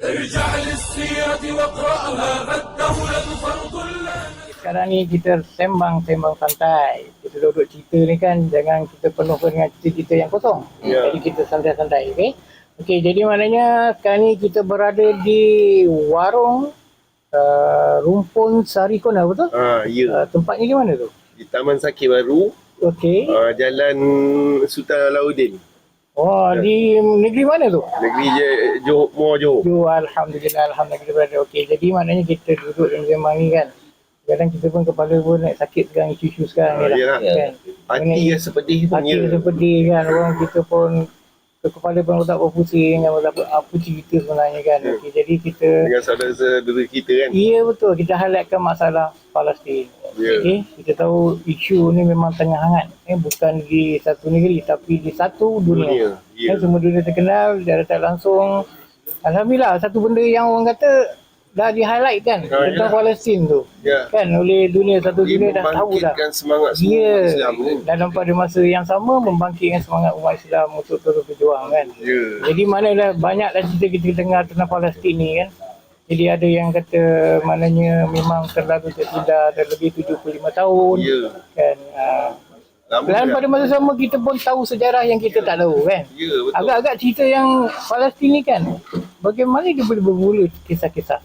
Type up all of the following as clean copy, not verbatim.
ارجع للسيرة واقرأها فالدولة فرض لا. Sekarang ni kita sembang-sembang santai. Kita duduk cerita ni kan, jangan kita penuhkan dengan cerita-cerita yang kosong. Jadi kita santai-santai, okey? Okey, jadi maknanya sekarang ni kita berada di warung Rumpun Sarikona, betul? Ya. Tempatnya di mana tu? Di Taman Sakit Baru, Okey. Jalan Sultan Alauddin. Oh, di negeri mana tu? Negeri Johor. Alhamdulillah kita berada. Okey, jadi maknanya kita duduk dalam sembang ni kan. Kadang kita pun kepala pun nak sakit sekarang, isu-isu sekarang ni lah. Kan? Hati rasa pedih pun. Hati rasa pedih kan. Orang kita pun kepala pun tak berpusing kan. Apa cerita sebenarnya kan. Okey, jadi kita dengan saudara-saudara kita kan. Ya betul, kita highlightkan masalah Palestin. Okey, kita tahu isu ni memang tengah hangat. Bukan di satu negeri tapi di satu dunia. Semua dunia terkenal secara tak langsung. Alhamdulillah, satu benda yang orang kata dah di-highlight kan tentang Palestin tu. Kan oleh dunia, satu dunia dah tahu dah. Membangkitkan semangat semua Islam kan. Dan pada masa yang sama membangkitkan semangat umat Islam untuk terus berjuang kan. Jadi manalah banyaklah cerita kita dengar tentang Palestin ni kan. Jadi ada yang kata maknanya memang terlalu tertunda dah lebih 75 tahun. Kan. Dan pada masa sama kita pun tahu sejarah yang kita tak tahu kan. Agak-agak cerita yang Palestin ni kan, bagaimana dia boleh bermula kisah-kisah.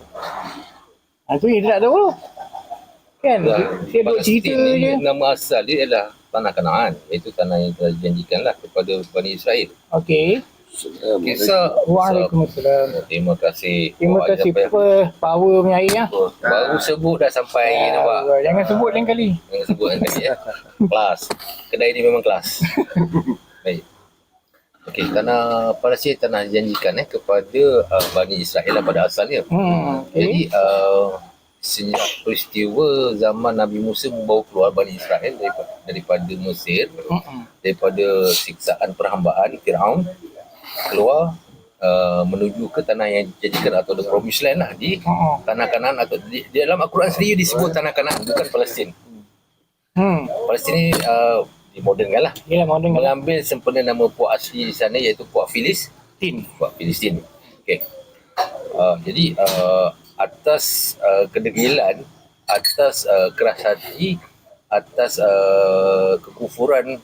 Itu yang kita tak tahu. Kan, dia duk cerita je. Nama asal dia adalah Tanah Kanaan, iaitu tanah yang telah dijanjikanlah kepada Bani Israel. Okey. Kisah. Waalaikumsalam. Terima kasih. Terima kasih power punya air ya. Baru sebut dah sampai nampak. Jangan sebut lain kali. Jangan sebut lain kali ya. Kelas. Kedai ni memang kelas. Baik. Okey, tanah Palestin tanah dijanjikan kepada Bani Israel pada asalnya. Jadi sejak peristiwa zaman Nabi Musa membawa keluar Bani Israel daripada Mesir, daripada siksaan perhambaan Firaun, keluar menuju ke tanah yang dijadikan atau the promised land lah, di tanah Kanaan, atau di dalam Al-Quran sendiri disebut tanah Kanaan, bukan Palestin. Palestin ni dimodernkan lah. Mengambil sempena nama puak asli di sana, iaitu puak Filistin. Okay. Jadi atas kedegilan, atas keras hati, atas kekufuran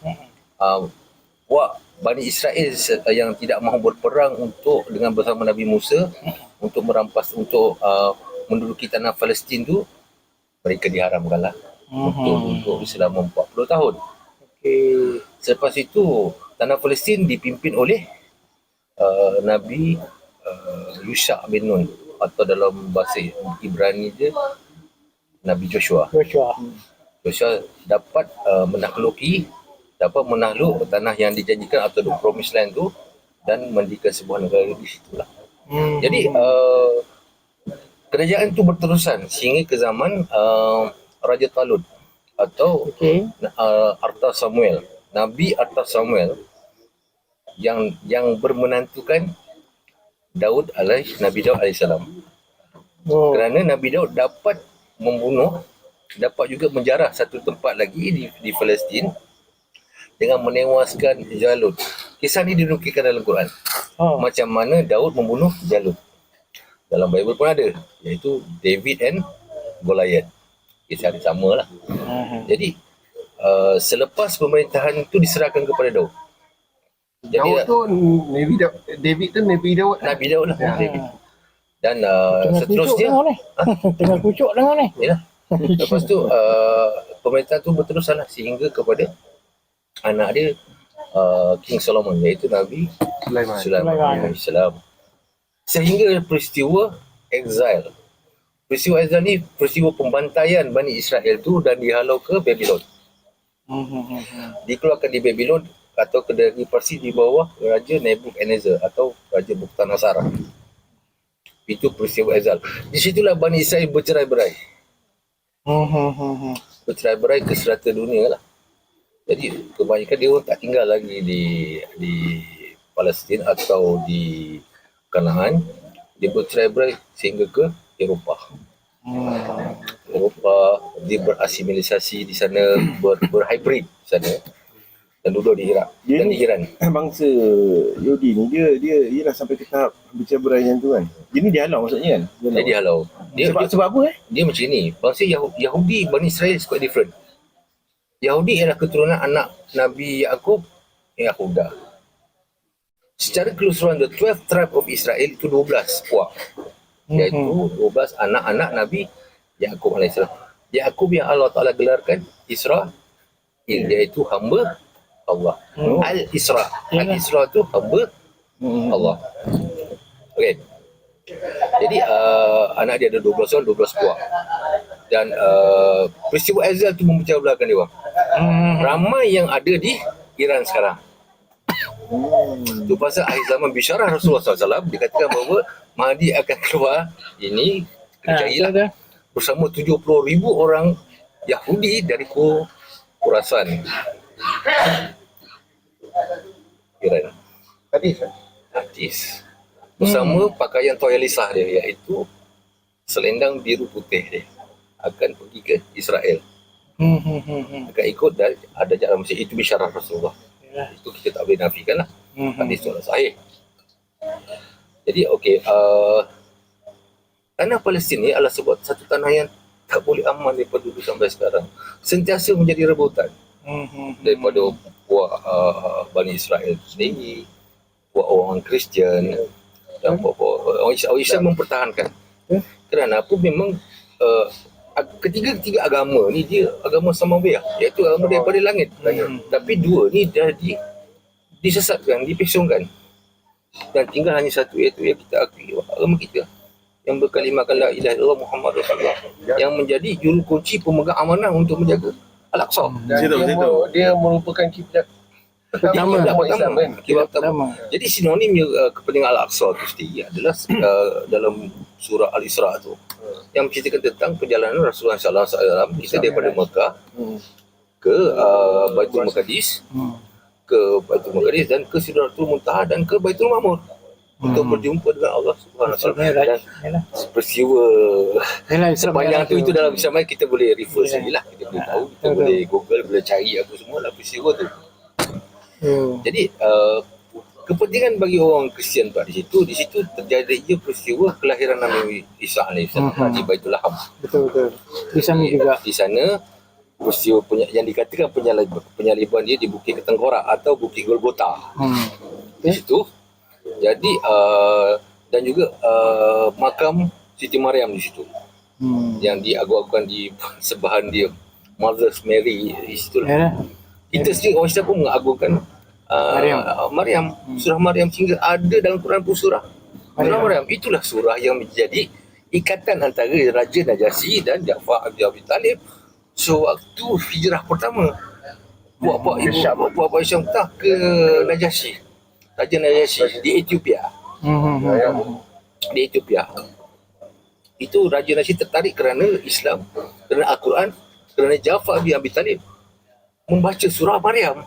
puak Bani Israel yang tidak mahu berperang untuk dengan bersama Nabi Musa untuk merampas, untuk menduduki tanah Palestin tu, mereka diharamkanlah untuk selama 40 tahun. Selepas itu tanah Palestin dipimpin oleh Nabi Yusha bin Nun, atau dalam bahasa Ibrani dia Nabi Joshua dapat menakluk tanah yang dijanjikan atau the promised land tu, dan mendirikan sebuah negara di situlah. Jadi kerajaan itu berterusan sehingga ke zaman Raja Talut atau Arta Samuel, Nabi Arta Samuel yang bermenantukan Nabi Daud alaihissalam. Kerana Nabi Daud dapat membunuh, dapat juga menjarah satu tempat lagi di Palestin dengan menewaskan Jalut. Kisah ni dinukilkan dalam Quran. Macam mana Daud membunuh Jalut. Dalam Bible pun ada, iaitu David and Goliath. Kisah ni sama lah. Jadi selepas pemerintahan itu diserahkan kepada Daud. Daud tu David tu Nabi Daud lah. David. Dan seterusnya tengah kucuk dengar ni. Lepas tu pemerintahan tu berterusan lah sehingga kepada anak dia King Solomon, iaitu Nabi Sulaiman alaihissalam. Sehingga peristiwa exile. Peristiwa exile ni peristiwa pembantaian Bani Israel tu dan dihalau ke Babylon. Dikeluarkan di Babylon atau ke negeri Parsi di bawah Raja Nebuchadnezzar atau Raja Bukhtanasar. Itu peristiwa exile. Di situlah Bani Israel bercerai-berai. Bercerai-berai ke serata dunia lah. Jadi kebanyakan dia orang tak tinggal lagi di Palestin atau di Kanaan. Dia bercerai-berai sehingga ke Eropah. Eropah, dia berasimilisasi di sana, berhybrid di sana. dan duduk di Iraq Dia dan ni di Iran. bangsa Yahudi ni dia dah sampai ke tahap bercerai yang tu kan. Dia ni dihalau maksudnya kan. Dia dihalau. Sebab apa Dia macam ni. Bangsa Yahudi, Bani Israel is quite different. Yahudi ialah keturunan anak Nabi Yaqub, Yahuda. Secara keseluruhan, the 12 tribe of Israel itu 12 puak. Iaitu 12 anak-anak Nabi Yaqub AS. Yaqub yang Allah Ta'ala gelarkan Israel, iaitu hamba Allah. Al-Isra. Al-Isra itu hamba Allah. Okey. Jadi anak dia ada 12 orang, 12 puak. Dan peristiwa Azal itu memecah belahkan dia orang. Ramai yang ada di Iran sekarang. Itu pasal akhir zaman bisyarah Rasulullah SAW dikatakan bahawa Mahdi akan keluar ini percayalah bersama 70,000 orang Yahudi dari Khurasan, Iran. Hadis. Bersama pakaian toyalisah dia, iaitu selendang biru putih dia, akan pergi ke Israel. Akan ikut dan ada jalan Mesir. Itu bisyarah Rasulullah. Itu kita tak boleh nafikan lah. Hadis itu sahih. Jadi okey, tanah Palestin ni adalah sebab satu tanah yang tak boleh aman daripada dulu sampai sekarang. Sentiasa menjadi rebutan daripada puak Bani Israel sendiri, puak orang Kristian dan puak orang Islam mempertahankan. Kerana apa, memang ketiga agama ni dia agama Samawiyah, iaitu agama daripada langit. Tapi dua ni dah disesatkan, dipesongkan. Dan tinggal hanya satu, iaitu yang kita akui agama kita, yang berkalimatkan la ilaha illallah Muhammad Rasulullah, yang menjadi juru kunci pemegang amanah untuk menjaga Al-Aqsa. Dia merupakan kiblat Pertama. Kiblat pertama. Jadi sinonimnya kepentingan Al-Aqsa itu sendiri adalah dalam surah Al-Isra tu, yang menceritakan tentang perjalanan Rasulullah SAW kita daripada Mekah ke Baitul Maqdis, dan ke Sidratul Muntaha dan ke Baitul Ma'mur untuk berjumpa dengan Allah Subhanahu Wa Taala. Peristiwa sepanjang tu, itu dalam Islam kita boleh refer sendirilah, kita boleh tahu, kita boleh Google, boleh cari apa semua lah peristiwa tu. Jadi kepentingan bagi orang Kristian pula di situ terjadi peristiwa kelahiran Nabi Isa alaihissalam di Baitul Laham. Betul. Di sana juga. Di sana peristiwa yang dikatakan penyaliban dia di Bukit Ketengkorak atau Bukit Golgota. Di situ. Jadi dan juga makam Siti Maryam di situ. Yang diagung-agungkan di sebahan dia, Mother Mary di situ. Kita sendiri orang Islam pun mengagungkan Maryam. Surah Maryam sehingga ada dalam Quran pun surah Maryam. Itulah surah yang menjadi ikatan antara Raja Najasyi dan Ja'far bin Abi Talib sewaktu hijrah pertama. Buat ibu Aisyah ke Najasyi, Raja Najasyi di Ethiopia. Di Ethiopia. Itu Raja Najasyi tertarik kerana Islam, kerana Al-Quran, kerana Ja'far bin Abi Talib membaca surah Maryam.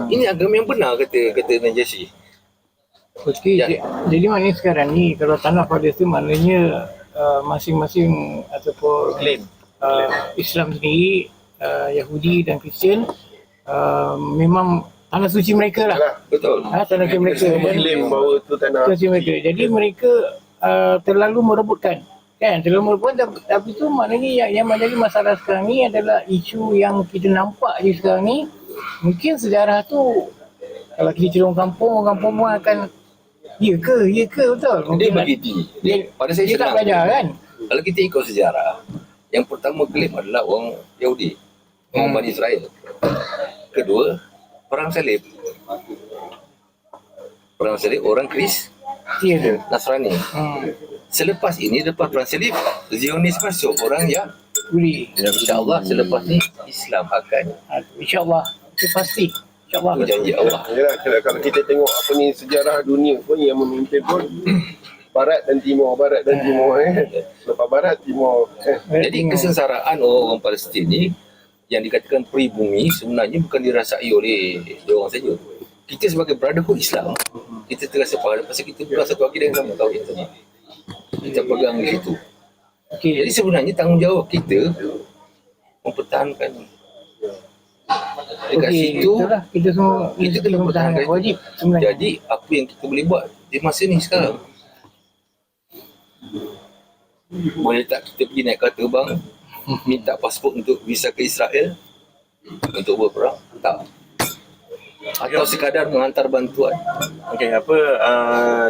Ini agama yang benar, kata Najasyi. Okey, jadi maknanya sekarang ni kalau tanah Palestin maknanya masing-masing ataupun Islam sendiri, Yahudi dan Kristian, memang tanah suci mereka lah. Betul. Tanah suci mereka. Klaim bahawa itu tanah Suci mereka. Jadi mereka terlalu merebutkan. Kan, terlalu merebutkan, tapi tu maknanya yang menjadi masalah sekarang ni adalah isu yang kita nampak je sekarang ni. Mungkin sejarah tu kalau kita cerita orang kampung pun akan ya ke betul. Dia begitu. Pada saya dia tak senang. belajar kan. Kalau kita ikut sejarah, yang pertama klaim adalah orang Yahudi, orang Bani Israel. Kedua, perang salib. Perang salib orang Ya. Nasrani. Selepas ini, lepas perang salib, Zionis masuk, orang yang Boleh. insya-Allah selepas ni Islam akan. InsyaAllah. Itu pasti. InsyaAllah. Itu janji Allah. Yalah, kalau kita tengok apa ni sejarah dunia pun yang memimpin pun barat dan timur lepas barat timur Jadi kesengsaraan orang Palestin ni yang dikatakan pribumi sebenarnya bukan dirasai oleh orang saja. Kita sebagai brotherhood Islam, kita terasa faham pasal kita bukan satu akidah yang sama, tauhid tadi. Kita pegang di situ. Jadi sebenarnya tanggungjawab kita mempertahankan Dekat situ itulah kita semua kita kena mempertahankan pertahankan. wajib sebenarnya. Jadi apa yang kita boleh buat di masa ni sekarang? Boleh tak kita pergi naik kapal terbang, minta pasport untuk visa ke Israel untuk berperang? Tak. Atau sekadar menghantar bantuan. Okey, apa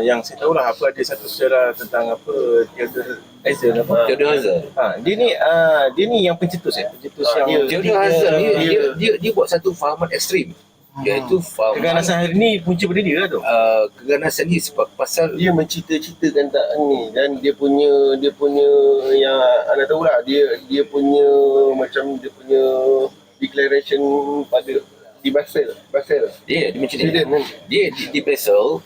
yang saya tahulah apa ada satu sejarah tentang apa Theodore Herzl apa. Theodore Herzl. Dia ni yang pencetus yang Theodore Herzl dia buat satu fahaman ekstrim. Iaitu fahaman keganasan hari ni punca pada dia lah tu. keganasan ni sebab pasal Dia mencita-citakan tak ni, dan dia punya yang anda tahulah, dia punya macam dia punya declaration pada di Basel. dia macam ni. Sweden kan. Dia di Basel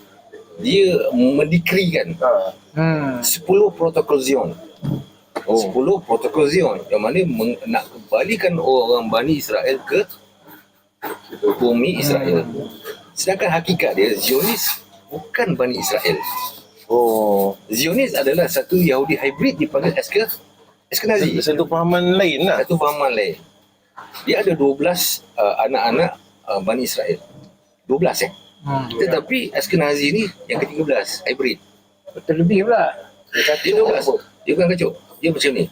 dia mendikrikan 10 protokol Zion. 10 protokol Zion yang mana nak kembalikan orang Bani Israel ke bumi Israel. Sedangkan hakikat dia Zionis bukan Bani Israel. Zionis adalah satu Yahudi hybrid dipanggil Ashkenazi. Satu fahaman lain lah. Satu fahaman lain. Dia ada 12 anak-anak Bani Israel. 12 Tetapi Ashkenazi ni yang ke-13 hybrid. Terlebih pula. Dia 12. Dia bukan kacau. Dia macam ni.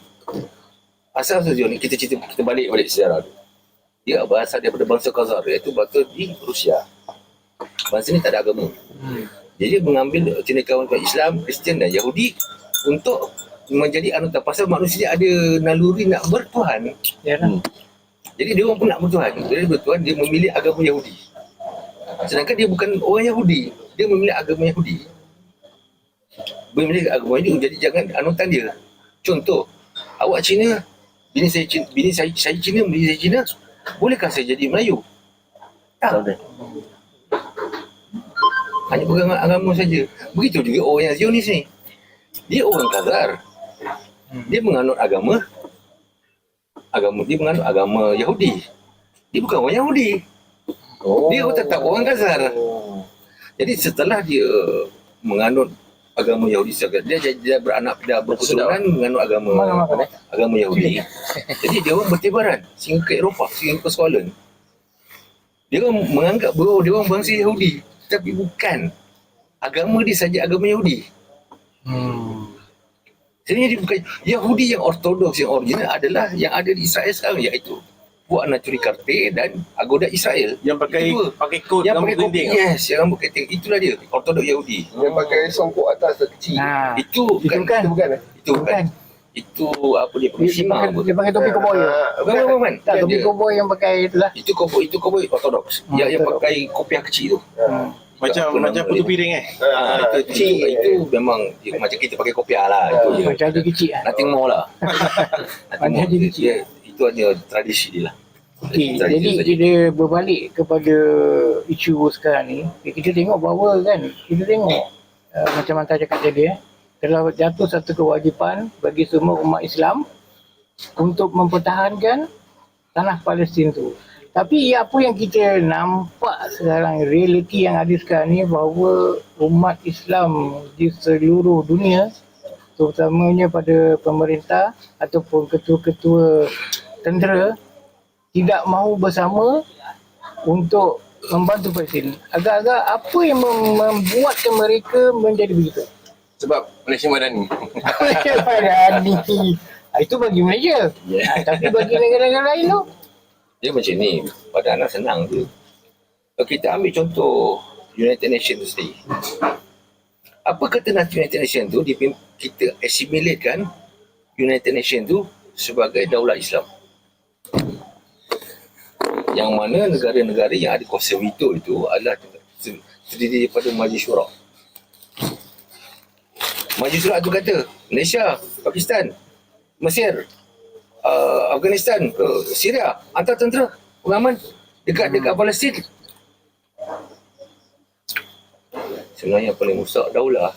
Asal-asal Zion ni kita balik sejarah tu. Dia berasal daripada bangsa Khazar, iaitu bangsa di Rusia. Bangsa ni tak ada agama. Jadi dia mengambil cendekiawan Islam, Kristian dan Yahudi untuk menjadi anutan. Pasal manusia ada naluri nak bertuhan. Ya kan? Jadi dia orang pun nak bertuhan. Dia bertuhan, dia memilih agama Yahudi. Sedangkan dia bukan orang Yahudi. Dia memilih agama Yahudi. Memilih agama Yahudi, jadi jangan anutan dia. Contoh, awak Cina, bini saya Cina, bini saya Cina, bolehkah saya jadi Melayu? Tak. Hanya pegang agama saja. Begitu juga orang yang Zionis ni. Dia orang Khazar. Dia menganut agama Yahudi. Dia bukan orang Yahudi. Dia tetap orang Khazar. Jadi setelah dia menganut agama Yahudi, dia beranak dah berketurunan menganut agama Yahudi. Jadi dia orang bertebaran sehingga ke Eropah, sehingga ke Scotland. Dia orang menganggap bahawa dia orang bangsa Yahudi, tapi bukan. Agama dia saja agama Yahudi. Sebenarnya dia bukan Yahudi yang ortodoks, yang original adalah yang ada di Israel sekarang, iaitu buat Naturi Karte dan Agoda Israel. Yang pakai kod yang rambut pakai kopi, gending. yes, yang rambut keriting. Itulah dia, ortodok Yahudi. Yang pakai songkok atas tu kecil. Itu bukan. Itu bukan. Itu apa dia pakai shima. Dia pakai topi koboi. Bukan. Tak, topi koboi yang pakai itulah. Itu koboi ortodoks. Yang pakai kopiah kecil tu. Macam putu piring Itu memang macam kita pakai kopiah lah. Macam ada kecil lah. Nothing more lah. Macam ada kecil. Itu hanya tradisi dia lah. Okay, jadi kita berbalik kepada isu sekarang ni, kita tengok bahawa kan, kita tengok macam Manta cakap tadi, telah jatuh satu kewajipan bagi semua umat Islam untuk mempertahankan tanah Palestin tu. Tapi apa yang kita nampak sekarang, realiti yang ada sekarang ni, bahawa umat Islam di seluruh dunia, terutamanya pada pemerintah ataupun ketua-ketua tentera, tidak mahu bersama untuk membantu Palestin. Agak-agak apa yang membuatkan mereka menjadi begitu? sebab Malaysia Madani. Malaysia Madani. Itu bagi Malaysia. Tapi bagi negara-negara lain tu, Dia macam ni, pada anak senang je. Kalau kita ambil contoh United Nations tu sendiri. Apa kata United Nations tu, kita assimilatekan United Nations tu sebagai daulat Islam. Yang mana negara-negara yang ada kuasa veto itu adalah terdiri daripada Majlis Syura. Majlis Syura tu kata, Malaysia, Pakistan, Mesir, Afghanistan, Syria, hantar tentera pengaman dekat Palestin. Sebenarnya paling rosak daulah.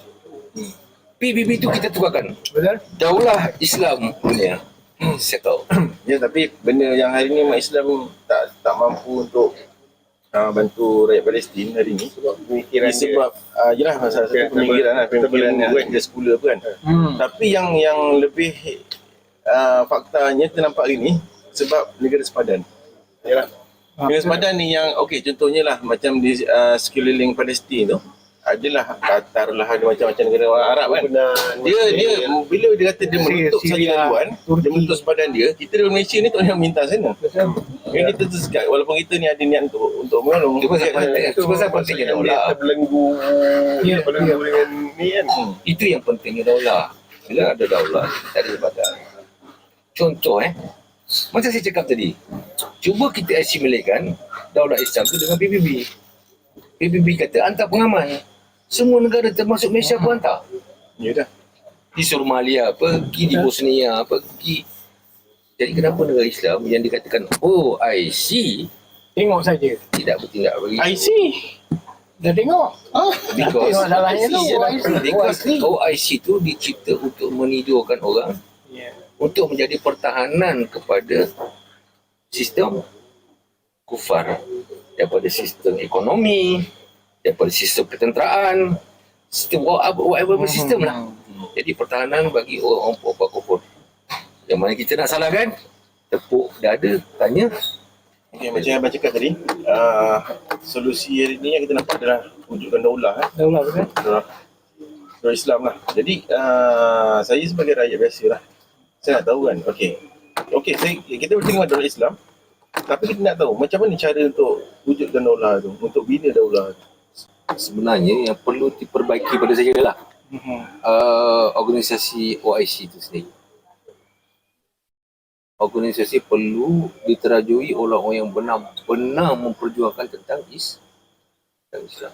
PBB tu kita tukarkan. betul? Daulah Islam dunia. Settle. Ya, tapi benda yang hari ni umat Islam tak mampu untuk bantu rakyat Palestin hari ni Pemikiran dia. sebab jelah salah satu pemikiran dia sekular kan. Tapi yang lebih faktanya ternampak hari ni sebab negara sepadan. Yalah. Negara sepadan ni yang okey, contohnya lah macam di sekeliling Palestin tu adalah Qatar lah, ada macam-macam negara orang Arab kan. Dia bila dia kata dia menutup saja laluan, dia menutup sepadan dia, kita di Malaysia ni tak nak minta sana. Yang kita tersekat walaupun kita ni ada niat untuk menolong. Itu pasal pentingnya daulah. Terbelenggu dengan ni kan. Itu yang pentingnya daulah. Bila ada daulah, tak ada sepadan. Contoh macam saya cakap tadi, cuba kita assimilatekan daulah Islam tu dengan PBB. PBB kata hantar pengaman. Semua negara termasuk Malaysia pun hantar. Ya dah. Di Somalia pergi, di Bosnia pergi. Jadi kenapa negara Islam yang dikatakan OIC Tengok saja. tidak bertindak bagi IC. Dah tengok. because Masalahnya tu because OIC tu dicipta untuk menidurkan orang, untuk menjadi pertahanan kepada sistem kufar, daripada sistem ekonomi, daripada sistem ketenteraan, sistem whatever sistem lah. Jadi pertahanan bagi orang kufur. Yang mana kita nak salahkan, tepuk dada, tanya. Okey, macam yang abang cakap tadi, solusi hari ni yang kita nampak adalah wujudkan daulah. Daulah betul. Daulah Islam lah. Jadi saya sebagai rakyat biasa lah, saya nak tahu kan, okey, kita bertengok daulah Islam, tapi kita nak tahu macam mana cara untuk wujudkan daulah tu, untuk bina daulah tu. Sebenarnya yang perlu diperbaiki pada saya lah organisasi OIC itu sendiri. Organisasi perlu diterajui oleh orang yang benar-benar memperjuangkan tentang Islam.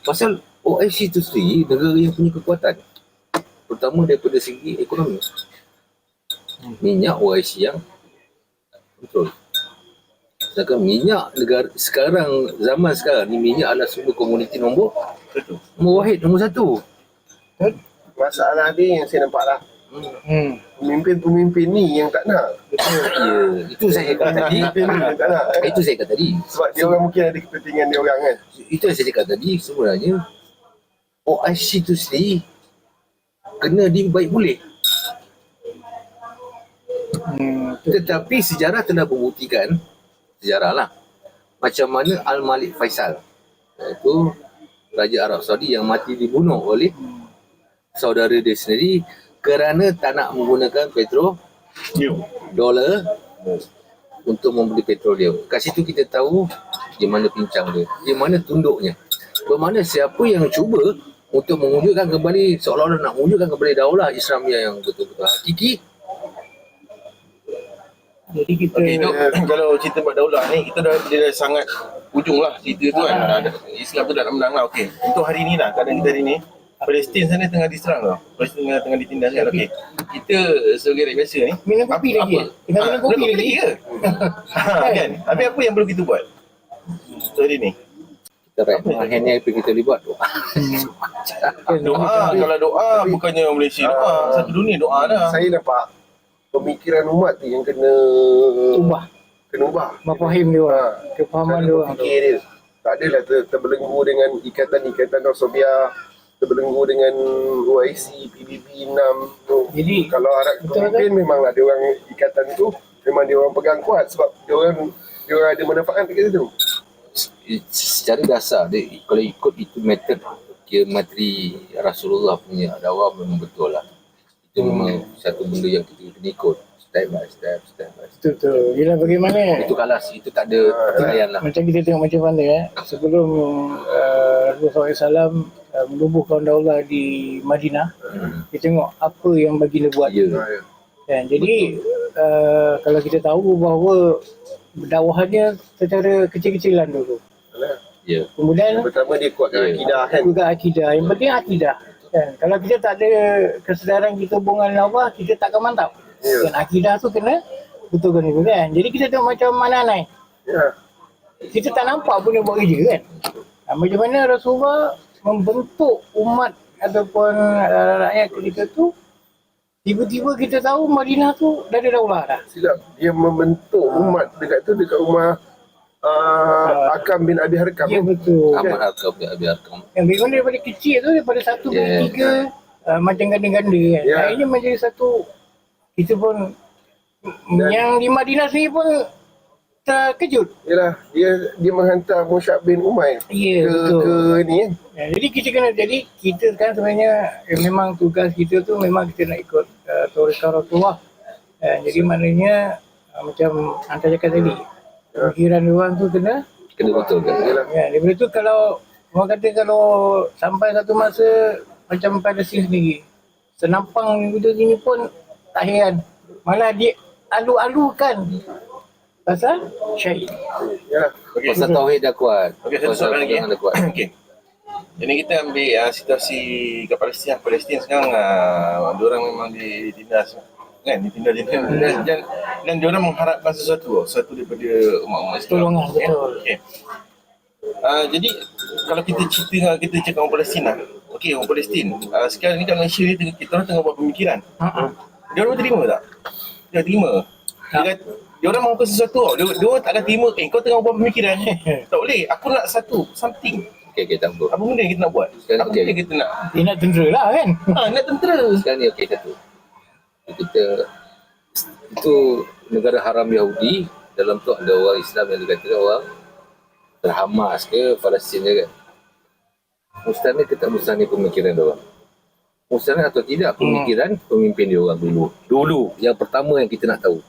Pasal OIC itu sendiri negara yang punya kekuatan, pertama daripada segi ekonomi. Minyak OIC yang kontrol. Sedangkan minyak negara sekarang, zaman sekarang ni, minyak adalah sumber komoditi nombor wahid, nombor satu. Masalah dia yang saya nampak lah. Pemimpin-pemimpin ni yang tak nak. Ya, itu saya cakap tadi. Tak nak. Itu saya cakap tadi. Sebab dia orang mungkin ada kepentingan dia orang kan. Itu yang saya cakap tadi. Sebenarnya OIC itu sendiri kena dibaik boleh. Tetapi sejarah telah membuktikan, sejarah lah, macam mana Al-Malik Faisal, iaitu Raja Arab Saudi yang mati dibunuh oleh saudara dia sendiri kerana tak nak menggunakan dolar untuk membeli petroleum. Kat situ kita tahu di mana pincang dia, di mana tunduknya. Bermakna siapa yang cuba untuk mewujudkan kembali, seolah-olah nak mewujudkan kembali daulah Islamiyah yang betul-betul hakiki. Jadi kita Kalau cerita buat daulah ni, kita dia dah sangat ujung lah cerita tu kan. Islam tu dah nak menang lah. Okey, untuk hari ni lah, keadaan kita hari ni, Palestin sana tengah diserang tau. Palestin tengah ditindas kan. Okey, kita sebagai rakyat biasa ni minum kopi lagi. Tengah minum kopi lagi ke? Kan? Habis apa yang perlu kita buat untuk hari ni? Kita hand ni apa kita boleh buat? Doa. Kalau doa bukannya Malaysia doa, satu dunia doa dah. Saya nampak pemikiran umat tu yang kena ubah. Mafahim dia orang, kefahaman dia orang. Fikir dia. Tak adalah terbelenggu dengan ikatan-ikatan Soviet, terbelenggu dengan OIC, PBB 6 tu. Jadi Kalau harap pemimpin memanglah dia orang ikatan tu, memang dia orang pegang kuat sebab dia orang ada manfaat dekat situ. Secara dasar dia, kalau ikut itu metod materi Rasulullah punya dakwah, memang betul lah. Itu memang satu benda yang kita kena ikut step by step. betul. Yelah bagaimana? Itu kalas, itu tak ada perayaan lah. Macam kita tengok macam mana sebelum Rasulullah SAW menubuhkan daulah di Madinah, kita tengok apa yang baginda buat. Ya. Kan? Jadi kalau kita tahu bahawa dakwahannya secara kecil-kecilan dulu. Ya. Kemudian Pertama dia kuatkan akidah kan. juga akidah. Yang penting akidah. Kan? Kalau kita tak ada kesedaran kita hubungan dengan Allah, kita takkan mantap. Dan akidah tu kena betulkan itu kan. Jadi kita tengok macam mana naik. Ya. Kita tak nampak pun dia buat kerja kan. Macam mana Rasulullah membentuk umat ataupun rakyat ketika tu, tiba-tiba kita tahu Madinah tu dah ada daulah dah. Silap dia membentuk umat dekat rumah Akam bin Abi Harkam. Ya betul. Ahmad Arkam, Abi Arkam. Yang bagaimana daripada kecil tu, daripada 1/3 macam ganda-ganda kan. Akhirnya menjadi satu, kita pun yang di Madinah sendiri pun terkejut. Yalah, dia menghantar Mus'ab bin Umair Ya, ke betul. ni kan. Ya, jadi kita sekarang sebenarnya memang tugas kita tu memang kita nak ikut Tariqah Rasulullah. Jadi maknanya macam Anta cakap tadi, pemikiran orang tu kena betul kan? Yalah. ya, daripada tu kalau orang kata kalau sampai satu masa macam Palestin sendiri senampang video gini pun tak heran, malah dia alu-alukan pasal syahid. Yalah. Okey. Pasal tauhid dah kuat. Okey, satu soalan lagi. Dah kuat. Okey. Jadi kita ambil situasi kat Palestin sekarang, diorang memang ditindas kan, ditindas dan diorang mengharapkan sesuatu daripada umat-umat Islam. Tolongan, Kan? betul. Okey. Jadi kalau kita cakap orang Palestin lah. Okey, orang Palestin. Sekarang ni kat Malaysia ni kita orang tengah buat pemikiran. Dia orang terima tak? Dia terima. Dia orang mahukan sesuatu. Dia orang tak akan terima. Kau tengah buat pemikiran. Tak boleh. Aku nak something. Okey, tak apa. Apa benda yang kita nak buat? Sekarang Apa okey. benda yang kita nak? Dia nak tentera lah kan. Nak tentera. Sekarang ni okey satu. Kita itu negara haram Yahudi, dalam tu ada orang Islam yang dikatakan orang Hamas ke Palestin ke kan. Mustahil ke tak mustahil pemikiran dia orang. Mustahil atau tidak pemikiran pemimpin dia orang dulu. Yang pertama yang kita nak tahu.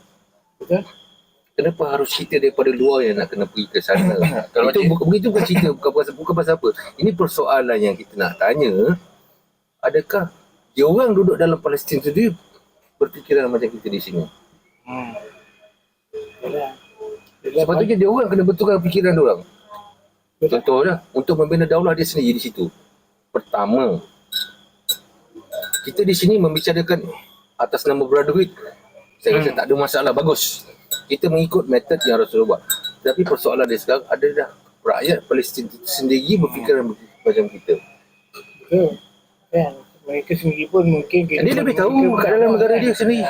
Betul. Kenapa harus kita daripada luar yang nak kena pergi ke sana? Kalau itu begitu bukan cerita, bukan pasal apa. Ini persoalan yang kita nak tanya. Adakah dia orang duduk dalam Palestin sendiri berfikiran macam kita di sini? Sepatutnya dia orang kena betulkan fikiran dia orang. Contohnya, untuk membina daulah dia sendiri di situ. Pertama, kita di sini membicarakan atas nama brotherhood. Saya rasa tak ada masalah, bagus. Kita mengikut metod yang Rasulullah buat. Tapi persoalan dia sekarang ada dah rakyat Palestin itu sendiri berfikiran macam kita. Betul. Kan? Mereka sendiri pun mungkin Dia lebih tahu kat dalam negara dia sendiri.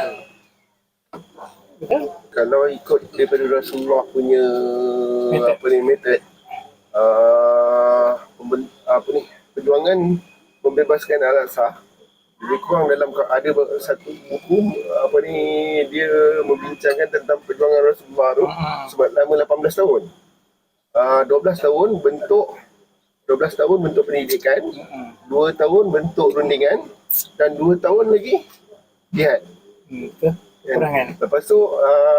Betul? Kalau ikut daripada Rasulullah punya metod perjuangan membebaskan Al-Aqsa, lebih kurang dalam ada satu buku dia membincangkan tentang perjuangan Rasulullah tu sebab lama 18 tahun. 12 tahun bentuk pendidikan, 2 tahun bentuk rundingan dan 2 tahun lagi jihad. Betul. Perangan. Lepas tu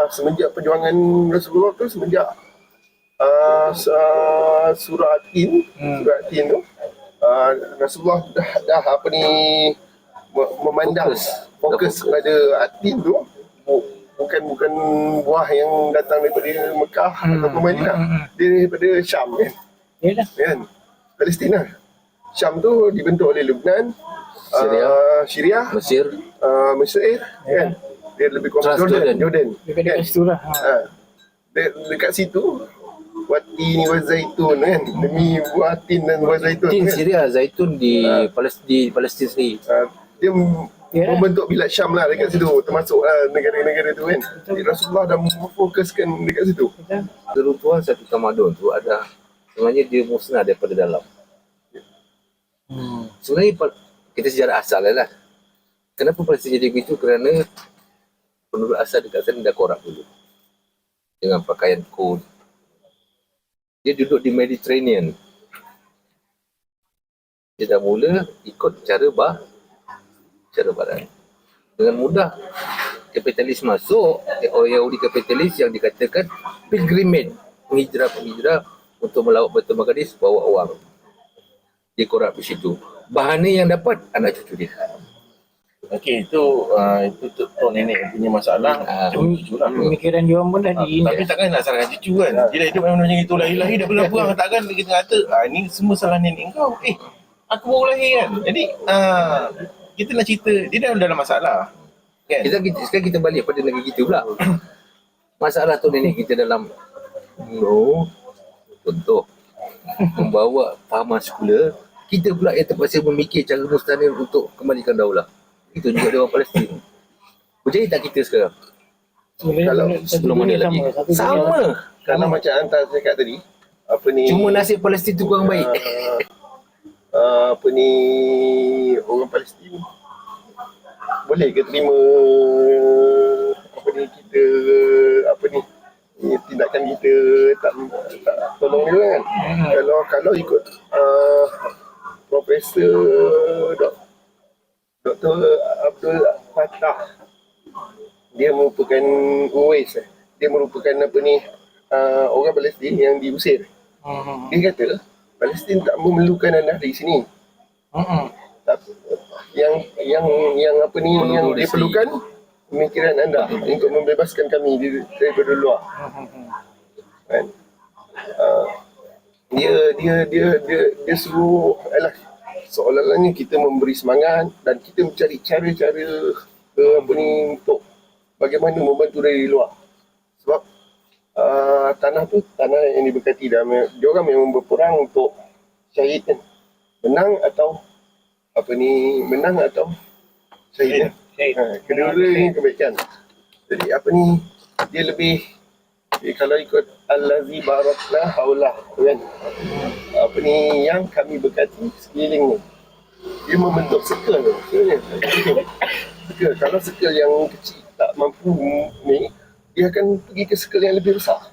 semenjak perjuangan Rasulullah tu, semenjak surah At-Tin tu, Rasulullah dah memandang fokus pada At-Tin tu bukan buah yang datang daripada Mekah ataupun Madinah. Dia daripada Syam kan. Yalah. Kan? Palestin lah. Syam tu dibentuk oleh Lebanon, Syria, Mesir, Mesir kan. Dia lebih kurang Jordan. Dekat situ lah. Dekat situ Watin wa zaitun kan, demi buah tin dan buah zaitun tin kan. Syria, zaitun di Palestin sendiri. Dia membentuk bilat Syam lah dekat situ, termasuk negara-negara tu kan. Jadi Rasulullah dah memfokuskan dekat situ. Keruntuhan satu tamadun tu ada sebenarnya dia musnah daripada dalam. Sebenarnya kita sejarah asal lah. Kenapa Palestin jadi begitu? Kerana penduduk asal dekat sana dah korup dulu. Dengan pakaian kod. Dia duduk di Mediterranean. Dia dah mula ikut cara barat. Dengan mudah kapitalis masuk, orang Yahudi kapitalis yang dikatakan pilgrimage, penghijrah untuk melawat Baitul Maqdis, bawa wang. Dia korup di situ. Bahana yang dapat anak cucu dia. Okey, itu tok nenek punya masalah. Cucu lah. Pemikiran dia orang pun dah Tapi takkan nak salahkan cucu kan. Dia dah hidup macam itu, lahir dah pernah pulang, takkan kita kata ni semua salah nenek kau. Aku baru lahir kan. Jadi kita nak cerita dia dah dalam masalah kan. Sekarang kita balik pada negara kita pula. Masalah tu nenek kita dalam contoh membawa fahaman sekular, kita pula yang terpaksa memikir cara mustahil untuk kembalikan daulah. Itu juga dia orang Palestin. Berjaya tak kita sekarang? Sebelum mana lagi? Sama. Kalau macam Anta cakap tadi, Cuma nasib Palestin tu kurang baik. Orang Palestin boleh ke terima tindakan yang kita tak tolong dia kan. Kalau ikut Profesor Dr. Abdul Fattah, dia merupakan dia merupakan orang Palestin yang diusir. Dia kata Palestin tak memerlukan anda di sini. Yang dia perlukan pemikiran anda untuk membebaskan kami daripada luar. Kan? Dia suruh seolah-olahnya kita memberi semangat dan kita mencari cara-cara untuk bagaimana membantu dari luar. Sebab tanah yang diberkati dah. Dia orang memang berperang untuk syahid kan. Menang atau syahid kan. Kedua-dua ni kebaikan. Jadi dia lebih kalau ikut Allazi barakna haulah kan. Yang kami berkati sekeliling ni. Dia membentuk circle sebenarnya. Kalau circle yang kecil tak mampu ni, dia akan pergi ke circle yang lebih besar.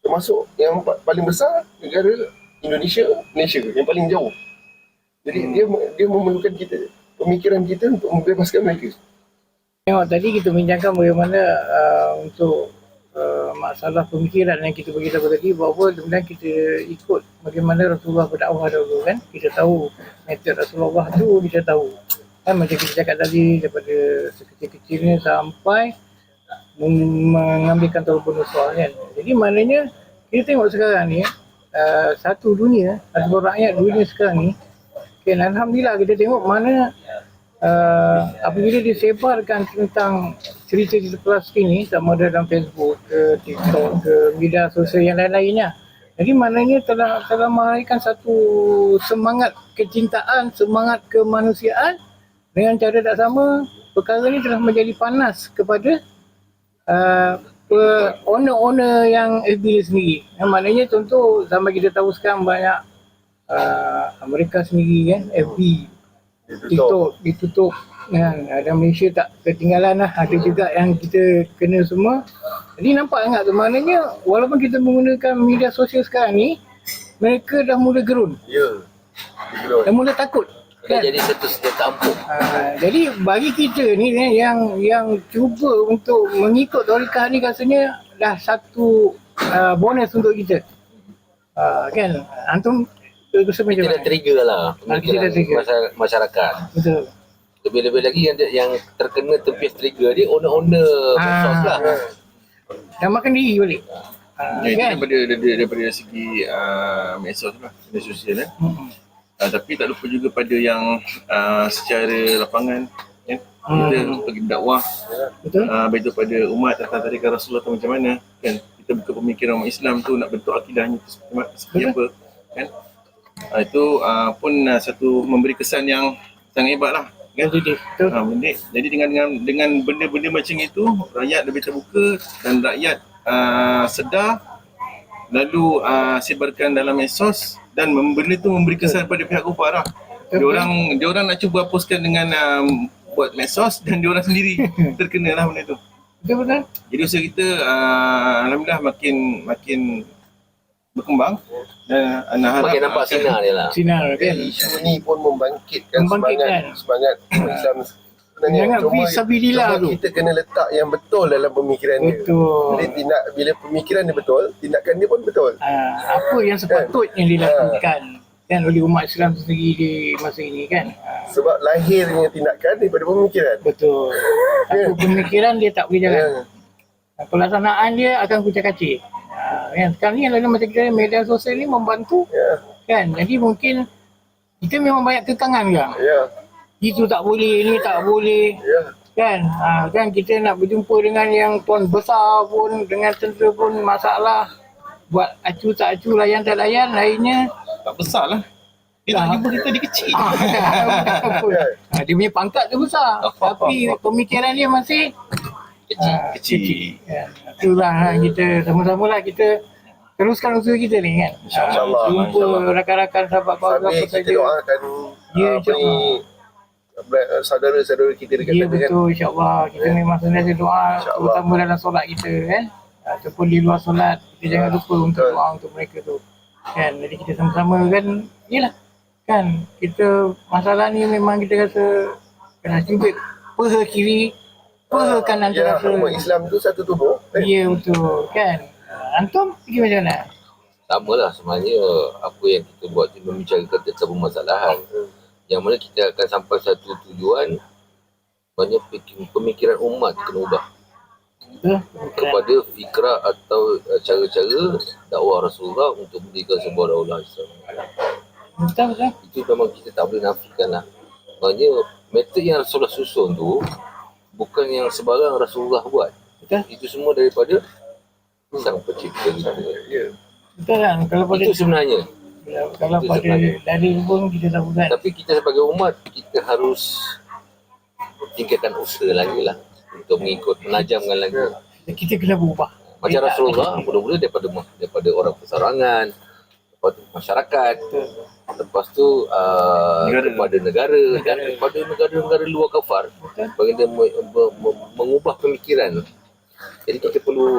Termasuk yang paling besar negara Malaysia yang paling jauh. Jadi dia memerlukan pemikiran kita untuk membebaskan mereka. Tengok tadi kita bincangkan bagaimana untuk masalah pemikiran yang kita beritahu tadi, bahawa kemudian kita ikut bagaimana Rasulullah berdakwah dahulu kan. Kita tahu metod Rasulullah tu, kita tahu kan, macam kita cakap tadi, daripada sekecil-kecilnya sampai mengambilkan Tawbah Nuswah kan. Jadi maknanya kita tengok sekarang ni satu dunia, atau rakyat dunia sekarang ni kan, alhamdulillah kita tengok mana apabila disebarkan tentang cerita-cerita Palestin ni, sama ada dalam Facebook ke TikTok ke media sosial yang lain-lainnya. Jadi maknanya telah melahirkan satu semangat kecintaan, semangat kemanusiaan. Dengan cara tak sama, perkara ni telah menjadi panas kepada owner-owner yang FB sendiri. Maknanya contoh, sampai kita tahu sekarang banyak Amerika sendiri kan, FB TikTok ditutup kan. Ada Malaysia tak ketinggalan lah, ada juga yang kita kena semua. Jadi nampak sangat tu, maknanya walaupun kita menggunakan media sosial sekarang ni, mereka dah mula gerun. Dah mula takut kan? Jadi satu senjata ampuh. Jadi bagi kita ni yang cuba untuk mengikut tarikah ni, rasanya dah satu bonus untuk kita. Kan? Antum rasa macam Kita dah trigger lah kita dah trigger masyarakat. Betul. Lebih-lebih lagi yang terkena tempias trigger ni owner-owner medsos lah. Dah makan diri balik. Jadi Kan? daripada segi medsos lah, media sosial kan. Tapi tak lupa juga pada yang secara lapangan kan, kita pergi dakwah, beritahu pada umat tentang tarikan Rasulullah tu macam mana kan. Kita buka pemikiran umat Islam tu nak bentuk akidahnya tu seperti apa kan. Itu pun satu memberi kesan yang sangat hebat lah kan. Jadi dengan benda-benda macam itu, rakyat lebih terbuka dan rakyat sedar, lalu sebarkan dalam medsos, dan benda tu memberi kesan pada pihak kufar lah. Dia orang nak cuba hapuskan dengan buat medsos, dan dia orang sendiri terkena lah benda tu. Betul. Jadi usaha kita alhamdulillah makin berkembang dan harap Makin nampak sinar dia lah. Sinar kan. Isu ni pun membangkitkan semangat Islam. Jangan fisabilillah tu. Kita kena letak yang betul dalam pemikiran dia. Betul. Bila pemikiran dia betul, tindakan dia pun betul. Apa yang sepatutnya dilakukan kan oleh umat Islam sendiri di masa ini kan. Sebab lahirnya tindakan daripada pemikiran. Betul. Satu pemikiran dia tak boleh jalan. Pelaksanaan dia akan kucak-kacir. Kan sekarang ni lalu macam kita media sosial ni membantu kan. Jadi mungkin kita memang banyak kekangan kan. Itu tak boleh, ini tak boleh. Kan? Kan kita nak berjumpa dengan yang tuan besar pun, dengan tentera pun masalah. Buat acu tak acu, layan tak layan, lainnya tak besar lah. Dia nak jumpa kita, dia kecil. Dia punya pangkat tu besar. Tapi pemikiran dia masih kecil. Itulah kita sama-sama lah kita teruskan usaha kita ni kan. InsyaAllah. Jumpa rakan-rakan sahabat keluarga apa saja. Kita doakan saudara-saudara kita dekat ya, sana kan. Betul, insyaAllah. Kita memang sentiasa doa, terutama dalam solat kita kan. ataupun di luar solat, kita jangan lupa untuk doa untuk mereka tu. Kan, jadi kita sama-sama kan, yelah kan, kita masalah ni memang kita rasa kena cubit peha kiri, peha kanan Ya, terasa. umat Islam tu satu tubuh. Ya betul kan. Antum pergi macam mana? Sama lah sebenarnya apa yang kita buat ni membicarakan tentang permasalahan yang mana kita akan sampai satu tujuan, banyak pemikiran umat kena ubah kepada fikrah atau cara-cara dakwah Rasulullah untuk mendirikan sebuah daulah Islam. Betul kan? Itu memang kita tak boleh nafikan lah. Maksudnya metod yang Rasulullah susun tu bukan yang sebarang Rasulullah buat. Betul. Itu semua daripada sang pencipta kita. Ya. Betul kan? Kalau pada Itu sebenarnya. kalau itu pada sebenarnya. dalil pun kita tak bukan. Tapi kita sebagai umat, kita harus tingkatkan usaha lagi lah untuk mengikut, menajamkan lagi. Kita kena berubah. Macam Kita- Rasulullah, mula-mula daripada orang perserangan, lepas tu masyarakat, lepas tu kepada negara dan kepada negara-negara luar kafar, baginda mengubah pemikiran. Jadi kita perlu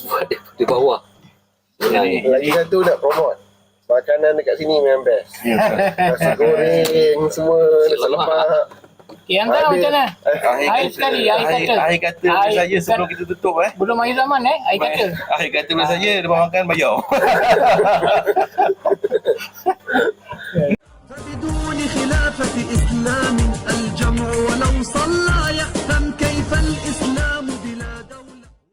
buat daripada bawah. Lagi satu nak promote. Makanan dekat sini memang best. Nasi goreng semua, nasi lemak. Okay, anda macam mana? Air sekali, air kata. Akhir kata Air saya kata. sebelum kita tutup Belum akhir zaman air kata. Akhir kata pada saya, lepas makan bayar.